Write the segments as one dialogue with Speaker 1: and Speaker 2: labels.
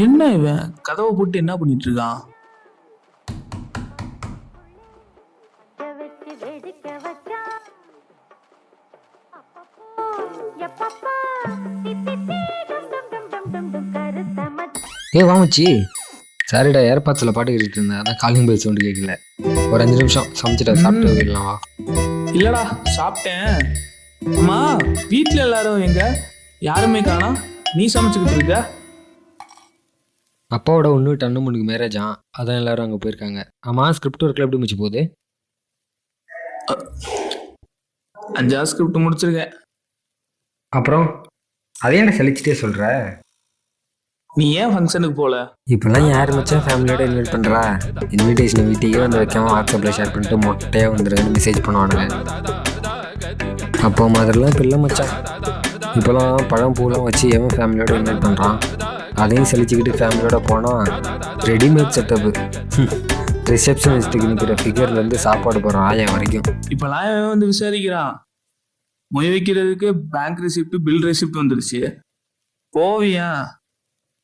Speaker 1: என்ன இவன் கதவை போட்டு என்ன பண்ணிட்டு இருக்கான்?
Speaker 2: வாமச்சி, சாரிடா, ஏர்பாட்ஸில் பாட்டு கேட்டுட்டு இருந்தேன், அதான் காலிங் பெல் சவுண்டு கேட்கல. ஒரு 5 நிமிஷம் சமைச்சிட்டா சாப்பிட்டு போயிடலாம் வா.
Speaker 1: இல்லடா சாப்பிட்டேன். அம்மா வீட்டில் எல்லாரும் எங்க? யாருமே காணோம். நீ சமைச்சுக்கிட்டு இருக்க?
Speaker 2: அப்பாவோட 1 மேரேஜா, அதான் எல்லாரும் அங்கே போயிருக்காங்க. ஆமாம், ஸ்கிரிப்ட் ஒர்க்கில் எப்படி முடிச்சு போகுது?
Speaker 1: 5 ஸ்கிரிப்ட் முடிச்சிருக்கேன்.
Speaker 2: அப்புறம் அதே என்ன சலிச்சுட்டே சொல்கிற?
Speaker 1: நீ ஏன் ஃபங்க்ஷனுக்கு போல?
Speaker 2: இப்போல்லாம் யார் மச்சான் ஃபேமிலியோட இன்வைட் பண்ணுறா? இன்விடேஷன் வீட்டுக்கே வந்து வைக்காம வாட்ஸ்அப்பில் ஷேர் பண்ணிட்டு மொட்டையாக வந்துடுன்னு மெசேஜ் பண்ணுவானுங்க. அப்போ மாதிரிலாம் இப்போ இல்லை மச்சான். இப்போலாம் பழம் பூலாம் வச்சு எவன் ஃபேமிலியோட இன்வைட் பண்ணுறான்? அதையும் சலிச்சுக்கிட்டு ஃபேமிலியோட போனால் ரெடிமேட் செட்டப்பு. ரிசப்ஷனிஸ்ட்டுக்கு நிற்கிற ஃபிகர்லேருந்து சாப்பாடு போகிற ஆயா வரைக்கும்.
Speaker 1: இப்போலாம் எவன் வந்து விசாரிக்கிறான்? மொய் வைக்கிறதுக்கு பேங்க் ரெசிப்ட், பில் ரெசிப்ட் வந்துருச்சு. போவியா?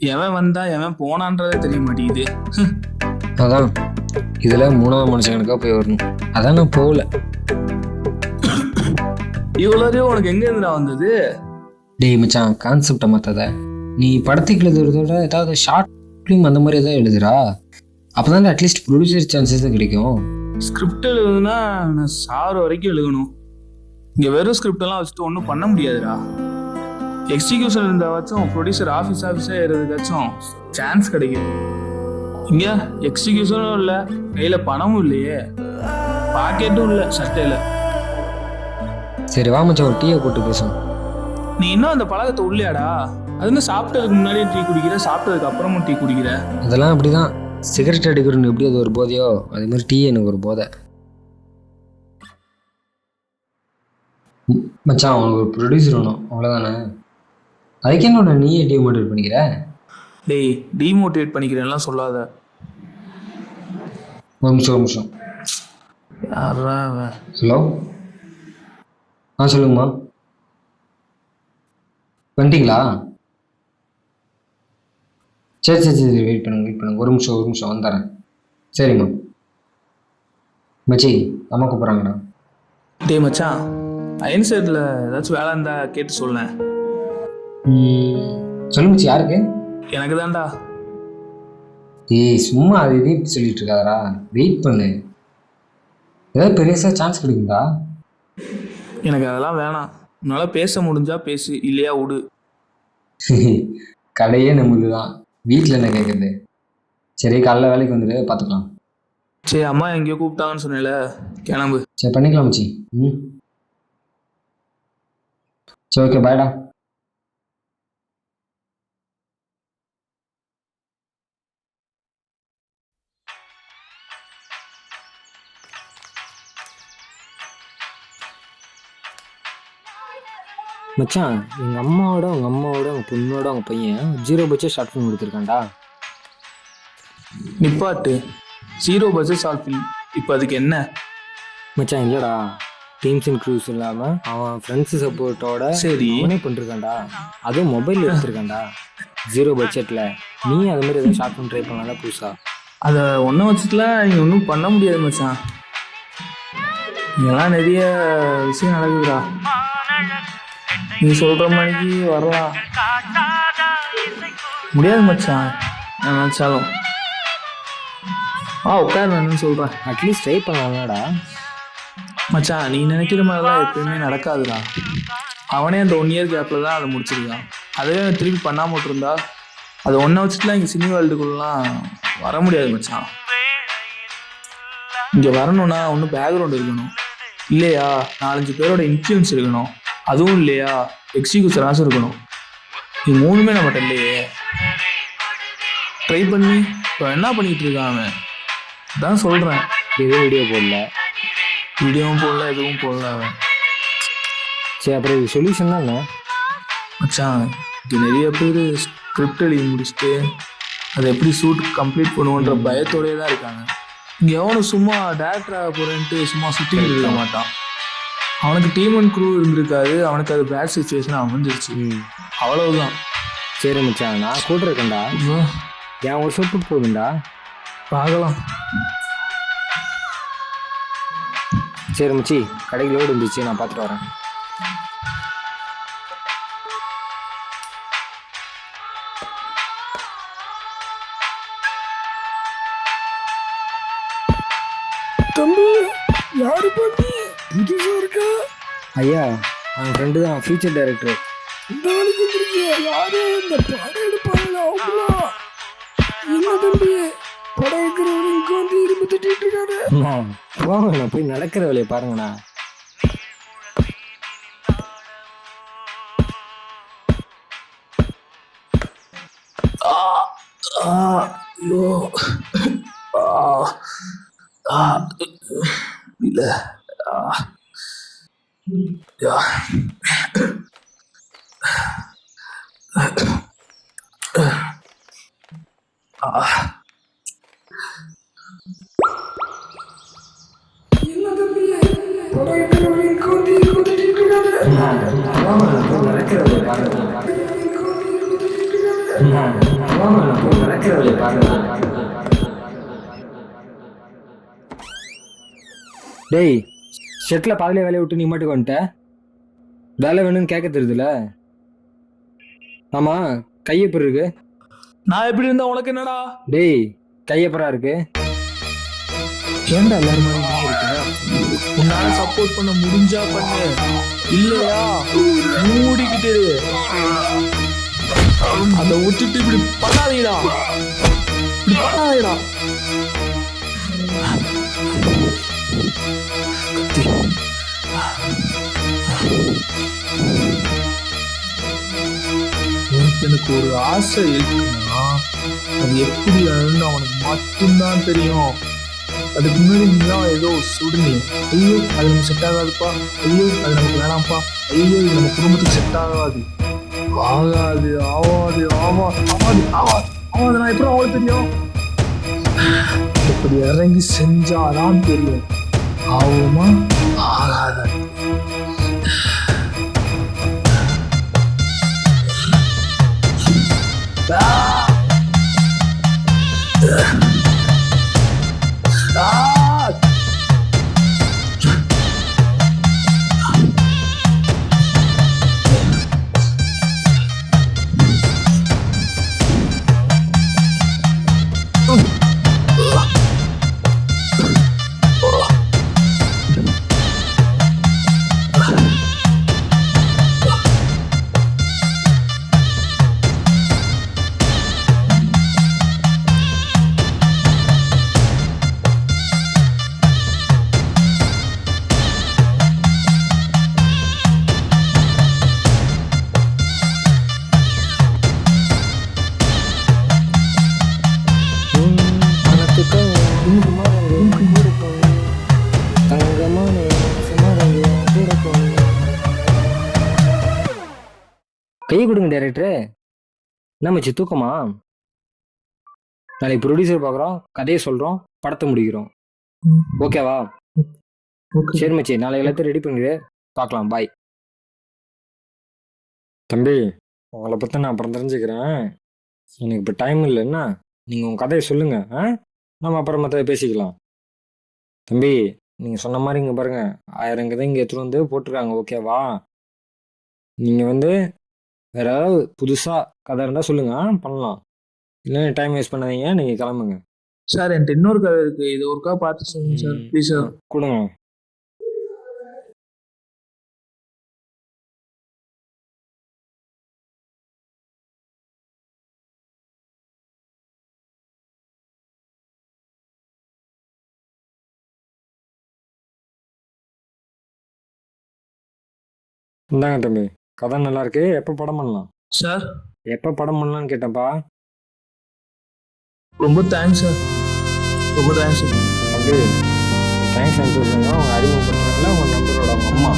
Speaker 1: எவன் வந்தா எவன் போனான்றதே தெரிய மாட்டேங்குது.
Speaker 2: அதான் இதில் 3ஆவது மனுஷனுக்கா போய் வரணும். அதான் நான் போகல.
Speaker 1: இவ்வளோ உனக்கு எங்க இருந்துடா வந்தது?
Speaker 2: டேய் மச்சான், கான்செப்டை மாற்றாத. நீ படத்துக்கு எழுதுறதோட ஏதாவது ஷார்ட் ஃபிலிம் அந்த மாதிரி ஏதாவது எழுதுறா. அப்போ தான் அட்லீஸ்ட் ப்ரொடியூசர் சான்சஸ் கிடைக்கும்.
Speaker 1: ஸ்கிரிப்ட் எழுதுனா நான் சார் வரைக்கும் எழுதணும். இங்கே வெறும் ஸ்கிரிப்ட் எல்லாம் வச்சுட்டு ஒன்றும் பண்ண முடியாதுடா. எக்ஸிக்யூஷன் இருந்தாச்சும் ப்ரொடியூசர் ஆஃபீஸாக ஏறதுக்காச்சும் சான்ஸ் கிடைக்கும். இங்கே எக்ஸிக்யூஷனும் இல்லை, கையில் பணமும் இல்லையே, பாக்கெட்டும் இல்லை சட்டையில்.
Speaker 2: சரி வா மச்சான், ஒரு டீயை போட்டு பேசும்.
Speaker 1: நீ இன்னும் அந்த பழக்கத்தை உள்ளியாடா? அதுன்னு சாப்பிட்டதுக்கு முன்னாடியே டீ குடிக்கிற, சாப்பிட்டதுக்கு அப்புறமும் டீ குடிக்கிற.
Speaker 2: அதெல்லாம் அப்படிதான். சிகரெட் அடிக்கிறன்னு எப்படி அது ஒரு போதையோ, அதே மாதிரி டீ எனக்கு ஒரு போதை. மச்சான், அவனுக்கு ஒரு ப்ரொடியூசர் வேணும், அவ்வளோதானே? அதுக்கு என்ன நீயே டிமோட்டிவேட் பண்ணிக்கிற?
Speaker 1: டேய், டிமோட்டிவேட் பண்ணிக்கிறேன்லாம் சொல்லாத.
Speaker 2: ஒரு நிமிஷம்.
Speaker 1: யாரா?
Speaker 2: ஹலோ, சொல்லுங்கம்மா. வந்துட்டீங்களா? சரி, வெயிட் பண்ணுங்க. ஒரு நிமிஷம் வந்துடுறேன். சரிம்மா. மச்சி, அம்மா கூப்பிட்றாங்கண்ணா.
Speaker 1: டேய் மச்சான், அயன் சைடில் ஏதாச்சும் வேலை இருந்தா கேட்டு சொல்லேன்.
Speaker 2: சொல்லுச்சு. யாருக்கு?
Speaker 1: எனக்கு தான்டா.
Speaker 2: ஏய் சும்மா அது இதே சொல்லிட்டு இருக்காதரா, வெயிட் பண்ணு. ஏதாவது பெருசா சான்ஸ் கிடைக்குங்களா?
Speaker 1: எனக்கு அதெல்லாம் வேணாம். உன்னால பேச முடிஞ்சா பேசு, இல்லையா விடு.
Speaker 2: கடையே நம்மளுது தான், வீட்டில் என்ன கேட்குறது? சரி, காலைல வேலைக்கு வந்துடு, பார்த்துக்கலாம்.
Speaker 1: சரி, அம்மா எங்கேயோ கூப்பிட்டாங்கன்னு சொன்னேல, கிளம்பு.
Speaker 2: சரி, பண்ணிக்கலாம் மச்சி. சரி, ஓகே, பாய்டா. மச்சான், எங்கள் அம்மாவோட அவங்க பொண்ணோட அவங்க பையன் 0 பட்ஜெட் ஷார்ட் ஃபிலிம் கொடுத்துருக்கான்டா.
Speaker 1: நிப்பாட்டு. 0 பட்ஜெட் ஷார்ட் ஃபிலிம்? இப்போ அதுக்கு என்ன
Speaker 2: மச்சான்? இல்லைடா, டீம்ஸ் அண்ட் க்ரூஸ் இல்லாமல் அவன் ஃப்ரெண்ட்ஸு சப்போர்ட்டோட
Speaker 1: சரி
Speaker 2: அவனே பண்ணிருக்கான்டா. அதுவும் மொபைல் எடுத்துருக்கான்டா 0 பட்ஜெட்டில். நீ அது மாதிரி எதாவது ஷார்ட் ஃபிலிம் ட்ரை பண்ணலாம் புதுசா.
Speaker 1: அதை ஒன்றும் வச்சுட்டுலாம் இங்கே ஒன்றும் பண்ண முடியாது மச்சான். இங்கெல்லாம் நிறைய விஷயம் நடக்குதுடா. நீ சொல்கிற மாதிரிக்கு வரலாம் முடியாது மச்சான். நான் நினச்சாலும் உட்காருன்னு சொல்கிறேன்.
Speaker 2: அட்லீஸ்ட் ட்ரை பண்ணலாம்டா
Speaker 1: மச்சான். நீ நினைக்கிற மாதிரிலாம் எப்பயுமே நடக்காதுடா. அவனே அந்த 1 இயர் கேப்பில் தான் அதை முடிச்சிருக்கான். அதே திருப்பி பண்ணாமல் விட்டுருந்தா அதை ஒன்றை வச்சுட்டுலாம் இங்கே சினி வேர்ல்டுக்குள்ளலாம் வர முடியாது மச்சான். இங்கே வரணும்னா ஒன்றும் பேக்ரவுண்ட் இருக்கணும், இல்லையா 4-5 பேரோட இன்ஃப்ளூயன்ஸ் இருக்கணும், அதுவும் இல்லையா எக்ஸிக்யூஷனாச்சும் இருக்கணும். இது 3மே நம்மகிட்ட இல்லையே. ட்ரை பண்ணி இப்போ என்ன பண்ணிகிட்டு இருக்கான் அவன்? தான் சொல்கிறேன்,
Speaker 2: எதுவும்
Speaker 1: வீடியோவும் போடல, எதுவும் போடல அவன்.
Speaker 2: சரி, அப்புறம் இது சொல்யூஷன் தான் என்ன
Speaker 1: மச்சான்? இது நிறைய பேர் ஸ்கிரிப்ட் எழுதி முடிச்சுட்டு அதை எப்படி ஷூட் கம்ப்ளீட் பண்ணுவோன்ற பயத்தோடயே தான் இருக்காங்க. இங்கே எவனும் சும்மா டேரக்டராக போகிறேன்ட்டு சும்மா சுற்றிக்கிட்டு இருக்க மாட்டான். அவனுக்கு டீம் அண்ட் குரூ இருந்திருக்காது, அவனுக்கு அது பேட் சுச்சுவேஷன் அமைஞ்சிருச்சு. அவ்வளவுதான்.
Speaker 2: சரி மச்சான், நான் கூட இருக்கேன்டா. என் ஒரு சொப்பு போகுதுண்டா.
Speaker 1: பார்க்கலாம்.
Speaker 2: சரி மச்சி, கடைக்கு லோடு இருந்துச்சு, நான் பார்த்துட்டு வரேன்.
Speaker 3: தம்பி, யாரு பண்ணி புதுசா இருக்கா?
Speaker 2: ஐயா, அவன் ஃப்ரெண்டு தான், ஃபியூச்சர் டைரக்டர்.
Speaker 3: இந்த வேலைக்கு வந்திருக்கியா? யாரு இந்த படம் எடுப்பாங்களா அவங்களா? என்ன தம்பி, படம் எடுக்கிறவனுக்கு வந்து இரும்பு தட்டிட்டு இருக்காரு.
Speaker 2: போங்கண்ணா, போய் நடக்கிற வேலையை பாருங்கண்ணா.
Speaker 1: ஐயோ, இல்ல.
Speaker 3: என்ன தம்பி, படம் எடுக்கிறவனுக்கு வந்து இரும்பு தட்டிட்டு இருக்காரு.
Speaker 2: நடக்கிற வேலையை பாருங்க. நடக்கிற வேலையை பாருங்க. டேய், ஷெட்டில் பாதிலே வேலையை விட்டு நீ மட்டும் வந்துட்ட. வேலை வேணும்னு கேட்க தெரியுதுல. ஆமா, கையப்பர் இருக்கு.
Speaker 1: நான் எப்படி இருந்தா உனக்கு என்னடா?
Speaker 2: டேய், கையப்பரா இருக்கு.
Speaker 1: ஏன்டா எல்லாரும் மாதிரி இருக்க? உன்னால சப்போர்ட் பண்ண முடிஞ்சா பண்ணு, இல்லையா மூடிக்கிட்டு இரு. அதை விட்டுட்டு இப்படி பண்ணாதீடா, இப்படி பண்ணாதீடா. எனக்கு ஒரு ஆசை இருக்குன்னா அது எப்படி அவனுக்கு மட்டும்தான் தெரியும். அதுக்கு முன்னாடி நீதான் ஏதோ சுடுனி, ஐயோ அது நமக்கு செட் ஆகாதுப்பா, ஐயோ அது நமக்கு வேணாம்ப்பா, ஐயோ இது நம்ம குடும்பத்துக்கு செட் ஆகாது, ஆகாது ஆவாது ஆவாது ஆவாது ஆவாது ஆவாது. நான் எப்படி அவளுக்கு தெரியும்? இப்படி இறங்கி செஞ்சாதான் தெரியும் ஆகுமா ஆகாத.
Speaker 2: கை கொடுங்க டைரக்டரு. என்ன மச்சி தூக்கமா? நாளைக்கு ப்ரொடியூசர் பார்க்குறோம், கதையை சொல்கிறோம், படத்தை முடிக்கிறோம். ஓகேவா? சரி மச்சி, நாளை எல்லாத்தையும் ரெடி பண்ணிடு, பார்க்கலாம். பாய். தம்பி, உங்களை பற்றி நான் அப்புறம் தெரிஞ்சுக்கிறேன். எனக்கு இப்போ டைம் இல்லைன்னா நீங்கள் உங்கள் கதையை சொல்லுங்கள். நம்ம அப்புறம் மற்ற பேசிக்கலாம். தம்பி, நீங்கள் சொன்ன மாதிரி இங்கே பாருங்கள், 1000 கதை இங்கே எடுத்துகிட்டு வந்து போட்டிருக்காங்க. ஓகேவா? நீங்கள் வந்து வேற ஏதாவது புதுசாக கதை இருந்தால் சொல்லுங்கள், பண்ணலாம். இல்லைன்னா டைம் வேஸ்ட் பண்ணாதீங்க, நீங்கள் கிளம்புங்க.
Speaker 1: சார் என்கிட்ட இன்னொரு கதை இருக்கு, இது ஒருக்கா பார்த்து சொல்லுங்க சார் ப்ளீஸ் சார்.
Speaker 2: கொடுங்க. இந்தாங்க தம்பி, கதை நல்லா இருக்கு. எப்போ படம் பண்ணலாம்
Speaker 1: சார்?
Speaker 2: எப்போ படம் பண்ணலான்னு கேட்டேன்ப்பா.
Speaker 1: ரொம்ப தேங்க்ஸ் சார், ரொம்ப தேங்க்ஸ் சார்.
Speaker 2: தம்பி, தேங்க்ஸ் சொல்லுங்க. அவங்க அறிமுகப்படுத்துறாங்களா உங்கள் நம்பரோட அவங்க அம்மா,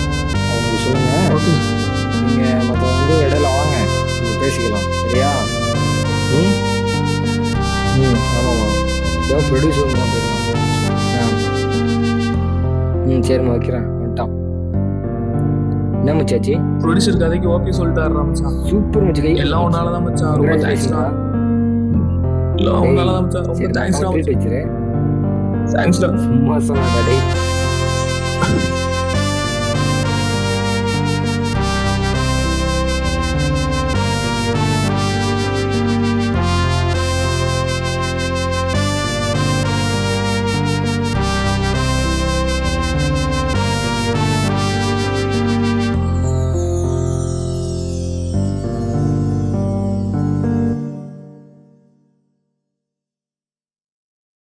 Speaker 2: அவங்களுக்கு சொல்லுங்கள்.
Speaker 1: ஓகே,
Speaker 2: நீங்கள் மற்ற வந்து இடையில வாங்க, நீங்கள் பேசிக்கலாம். சரியா? ஆமாம்மா, ஏதோ ப்ரொடியூசர் தான் போயிருக்காங்க. சரிம்மா, வைக்கிறேன். வந்துட்டான். என்ன மச்சாச்சு?
Speaker 1: ப்ரொடியூசர் கதைக்கு ஓகே சொல்லிட்டாருடா மச்சான்.
Speaker 2: சூப்பர் மச்சி. கை
Speaker 1: எல்லாம் உன்னாலதான் மச்சான். ரொம்ப தேங்க்ஸ்டா. எல்லாம் உன்னாலதான் மச்சான். ரொம்ப தேங்க்ஸ்டா.
Speaker 2: வச்சிரு.
Speaker 1: தேங்க்ஸ்டா.
Speaker 2: சும்மா சொன்னா டேய்.